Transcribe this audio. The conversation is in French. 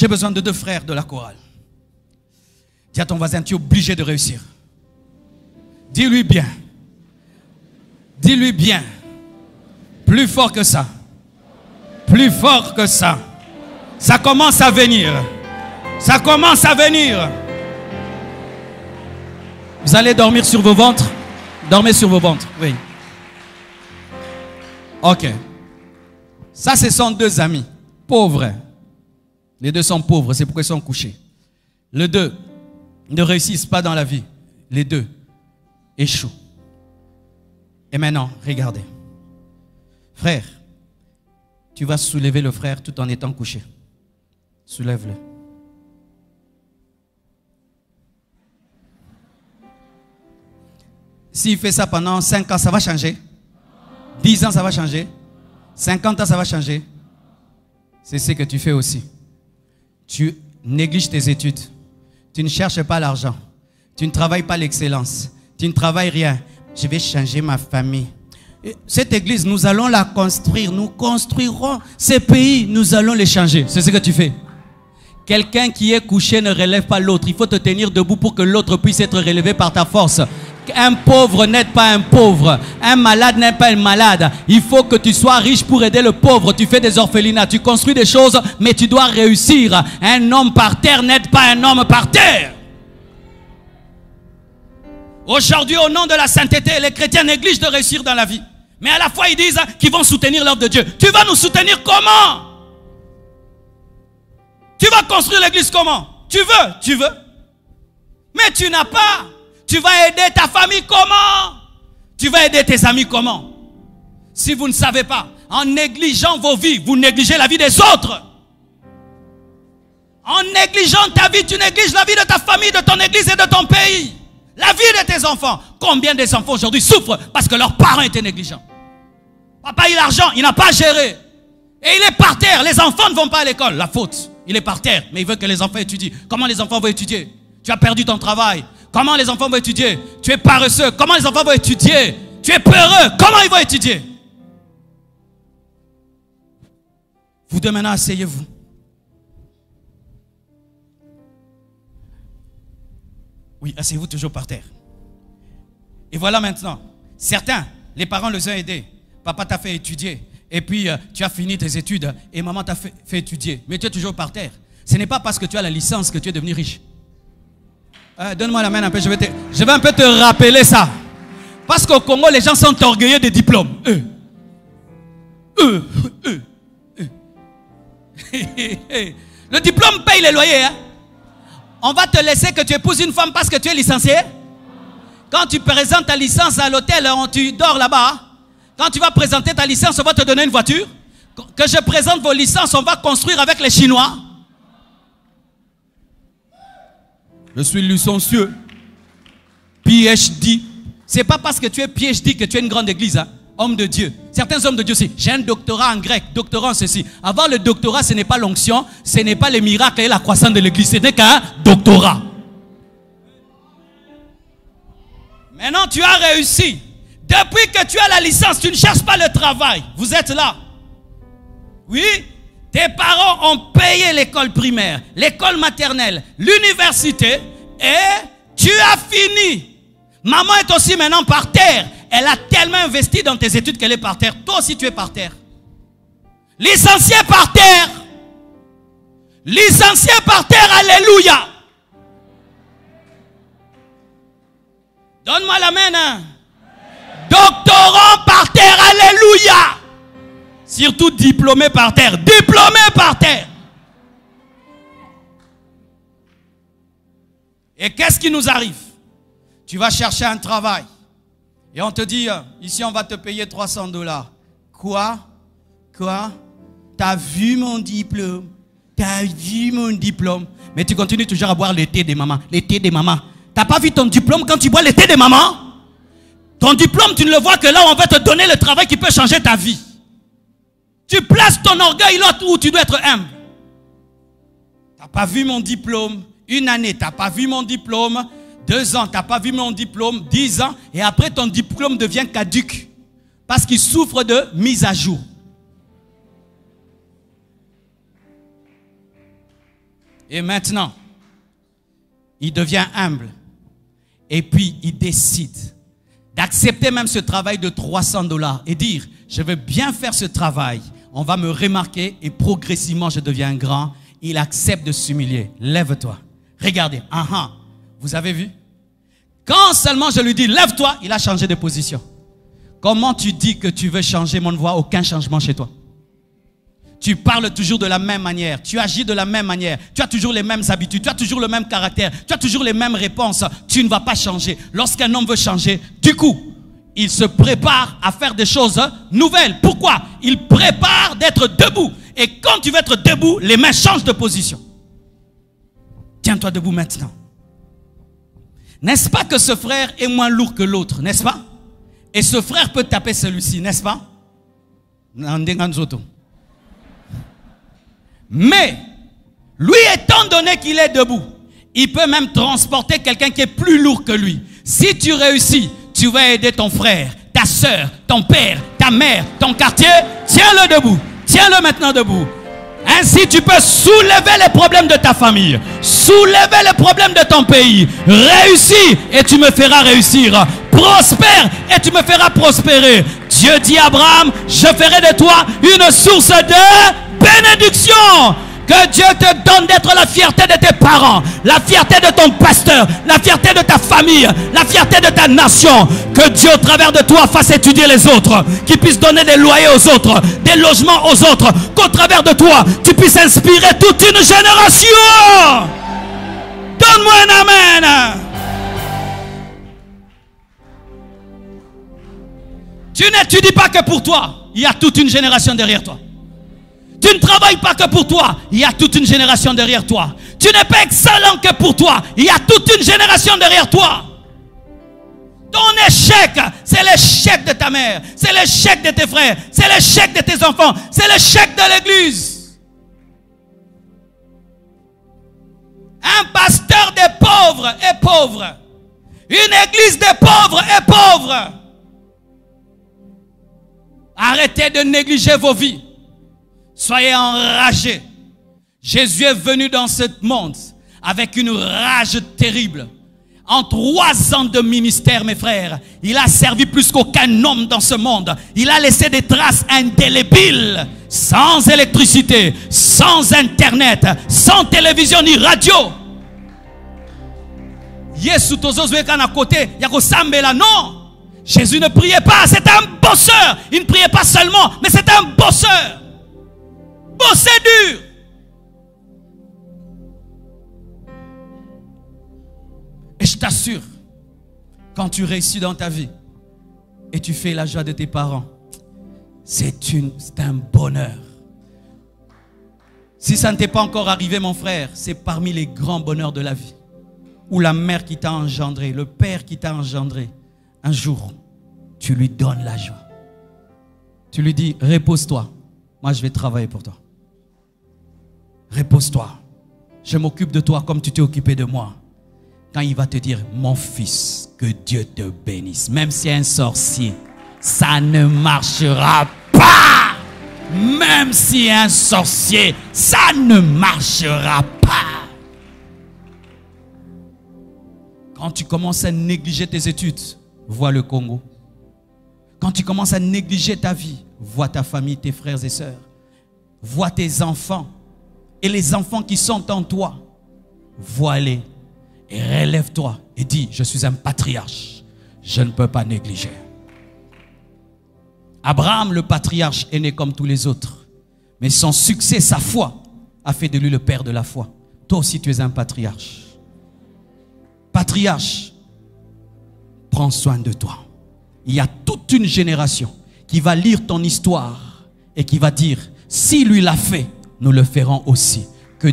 J'ai besoin de 2 frères de la chorale. Dis à ton voisin, tu es obligé de réussir. Dis-lui bien. Dis-lui bien. Plus fort que ça. Plus fort que ça. Ça commence à venir. Ça commence à venir. Vous allez dormir sur vos ventres. Dormez sur vos ventres, oui. Ok. Ça, ce sont 2 amis. Pauvres. Les 2 sont pauvres, c'est pourquoi ils sont couchés. Les 2 ne réussissent pas dans la vie. Les 2 échouent. Et maintenant, regardez. Frère, tu vas soulever le frère tout en étant couché. Soulève-le. S'il fait ça pendant 5 ans, ça va changer. 10 ans, ça va changer. 50 ans, ça va changer. C'est ce que tu fais aussi. Tu négliges tes études. Tu ne cherches pas l'argent. Tu ne travailles pas l'excellence. Tu ne travailles rien. Je vais changer ma famille. Cette église, nous allons la construire. Nous construirons ces pays. Nous allons les changer. C'est ce que tu fais. Quelqu'un qui est couché ne relève pas l'autre. Il faut te tenir debout pour que l'autre puisse être relevé par ta force. Un pauvre n'est pas un pauvre. Un malade n'est pas un malade. Il faut que tu sois riche pour aider le pauvre. Tu fais des orphelinats, tu construis des choses, mais tu dois réussir. Un homme par terre n'aide pas un homme par terre. Aujourd'hui, au nom de la sainteté, les chrétiens négligent de réussir dans la vie. Mais à la fois, ils disent qu'ils vont soutenir l'œuvre de Dieu. Tu vas nous soutenir comment? Tu vas construire l'église comment? Tu veux. Mais tu n'as pas. Tu vas aider ta famille comment? Tu vas aider tes amis comment? Si vous ne savez pas, en négligeant vos vies, vous négligez la vie des autres. En négligeant ta vie, tu négliges la vie de ta famille, de ton église et de ton pays. La vie de tes enfants. Combien des enfants aujourd'hui souffrent parce que leurs parents étaient négligents? Papa, il a l'argent, il n'a pas géré. Et il est par terre. Les enfants ne vont pas à l'école. La faute. Il est par terre, mais il veut que les enfants étudient. Comment les enfants vont étudier? Tu as perdu ton travail. Comment les enfants vont étudier? Tu es paresseux. Comment les enfants vont étudier? Tu es peureux. Comment ils vont étudier? Vous deux maintenant, asseyez-vous. Oui, asseyez-vous toujours par terre. Et voilà maintenant. Certains, les parents les ont aidés. Papa t'a fait étudier. Et puis, tu as fini tes études. Et maman t'a fait étudier. Mais tu es toujours par terre. Ce n'est pas parce que tu as la licence que tu es devenu riche. Donne-moi la main un peu, je vais un peu te rappeler ça. Parce qu'au Congo, les gens sont orgueilleux des diplômes. Le diplôme paye les loyers. Hein? On va te laisser que tu épouses une femme parce que tu es licencié. Quand tu présentes ta licence à l'hôtel, tu dors là-bas. Quand tu vas présenter ta licence, on va te donner une voiture. Que je présente vos licences, on va construire avec les Chinois. Je suis licencieux. PhD. C'est pas parce que tu es PhD que tu es une grande église. Hein? Homme de Dieu. Certains hommes de Dieu aussi. J'ai un doctorat en grec, doctorat en ceci. Avoir le doctorat, ce n'est pas l'onction, ce n'est pas les miracles et la croissance de l'église. Ce n'est qu'un doctorat. Maintenant, tu as réussi. Depuis que tu as la licence, tu ne cherches pas le travail. Vous êtes là. Oui. Tes parents ont payé l'école primaire, l'école maternelle, l'université et tu as fini. Maman est aussi maintenant par terre. Elle a tellement investi dans tes études qu'elle est par terre. Toi aussi tu es par terre. Licencié par terre. Licencié par terre, alléluia. Donne-moi la main. Hein. Doctorant par terre, alléluia. Surtout diplômé par terre. Diplômé par terre. Et qu'est-ce qui nous arrive? Tu vas chercher un travail. Et on te dit, ici on va te payer $300. Quoi? T'as vu mon diplôme? T'as vu mon diplôme? Mais tu continues toujours à boire le thé des mamans. Le thé des mamans. T'as pas vu ton diplôme quand tu bois le thé des mamans? Ton diplôme, tu ne le vois que là où on va te donner le travail qui peut changer ta vie. Tu places ton orgueil là où tu dois être humble. Tu n'as pas vu mon diplôme. 1 année, tu n'as pas vu mon diplôme. 2 ans, tu n'as pas vu mon diplôme. 10 ans. Et après, ton diplôme devient caduc. Parce qu'il souffre de mise à jour. Et maintenant, il devient humble. Et puis, il décide d'accepter même ce travail de 300 $. Et dire, je veux bien faire ce travail. On va me remarquer et progressivement, je deviens grand. Il accepte de s'humilier. Lève-toi. Regardez. Vous avez vu? Quand seulement je lui dis, lève-toi, il a changé de position. Comment tu dis que tu veux changer, mon voix? Aucun changement chez toi. Tu parles toujours de la même manière. Tu agis de la même manière. Tu as toujours les mêmes habitudes. Tu as toujours le même caractère. Tu as toujours les mêmes réponses. Tu ne vas pas changer. Lorsqu'un homme veut changer, du coup, il se prépare à faire des choses nouvelles. Pourquoi? Il prépare d'être debout. Et quand tu veux être debout, les mains changent de position. Tiens-toi debout maintenant. N'est-ce pas que ce frère est moins lourd que l'autre, n'est-ce pas? Et ce frère peut taper celui-ci, n'est-ce pas? Mais, lui étant donné qu'il est debout, il peut même transporter quelqu'un qui est plus lourd que lui. Si tu réussis, tu vas aider ton frère, ta soeur, ton père, ta mère, ton quartier. Tiens-le debout. Tiens-le maintenant debout. Ainsi, tu peux soulever les problèmes de ta famille, soulever les problèmes de ton pays. Réussis et tu me feras réussir. Prospère et tu me feras prospérer. Dieu dit à Abraham, je ferai de toi une source de bénédiction. Que Dieu te donne d'être la fierté de tes parents, la fierté de ton pasteur, la fierté de ta famille, la fierté de ta nation. Que Dieu au travers de toi fasse étudier les autres, qu'il puisse donner des loyers aux autres, des logements aux autres. Qu'au travers de toi, tu puisses inspirer toute une génération. Donne-moi un amen. Tu n'étudies pas que pour toi, il y a toute une génération derrière toi. Tu ne travailles pas que pour toi, il y a toute une génération derrière toi. Tu n'es pas excellent que pour toi, il y a toute une génération derrière toi. Ton échec, c'est l'échec de ta mère, c'est l'échec de tes frères, c'est l'échec de tes enfants, c'est l'échec de l'église. Un pasteur des pauvres est pauvre. Une église des pauvres est pauvre. Arrêtez de négliger vos vies. Soyez enragés. Jésus est venu dans ce monde avec une rage terrible. En 3 ans de ministère, mes frères, il a servi plus qu'aucun homme dans ce monde. Il a laissé des traces indélébiles, sans électricité, sans internet, sans télévision ni radio. Yesu tozozué kana côté, yako sambela non. Jésus ne priait pas, c'est un bosseur. Il ne priait pas seulement, mais c'est un bosseur. Bosser dur. Et je t'assure, quand tu réussis dans ta vie et tu fais la joie de tes parents, c'est un bonheur. Si ça ne t'est pas encore arrivé, mon frère, c'est parmi les grands bonheurs de la vie. Ou la mère qui t'a engendré, le père qui t'a engendré. Un jour, tu lui donnes la joie. Tu lui dis, repose-toi. Moi, je vais travailler pour toi. Repose-toi. Je m'occupe de toi comme tu t'es occupé de moi. Quand il va te dire, mon fils, que Dieu te bénisse. Même si un sorcier, ça ne marchera pas. Même si un sorcier, ça ne marchera pas. Quand tu commences à négliger tes études, vois le Congo. Quand tu commences à négliger ta vie, vois ta famille, tes frères et sœurs. Vois tes enfants. Et les enfants qui sont en toi, vois-les. Et relève-toi et dis, je suis un patriarche. Je ne peux pas négliger. Abraham, le patriarche, est né comme tous les autres. Mais son succès, sa foi, a fait de lui le père de la foi. Toi aussi, tu es un patriarche. Patriarche, prends soin de toi. Il y a toute une génération qui va lire ton histoire et qui va dire, si lui l'a fait, nous le ferons aussi. Que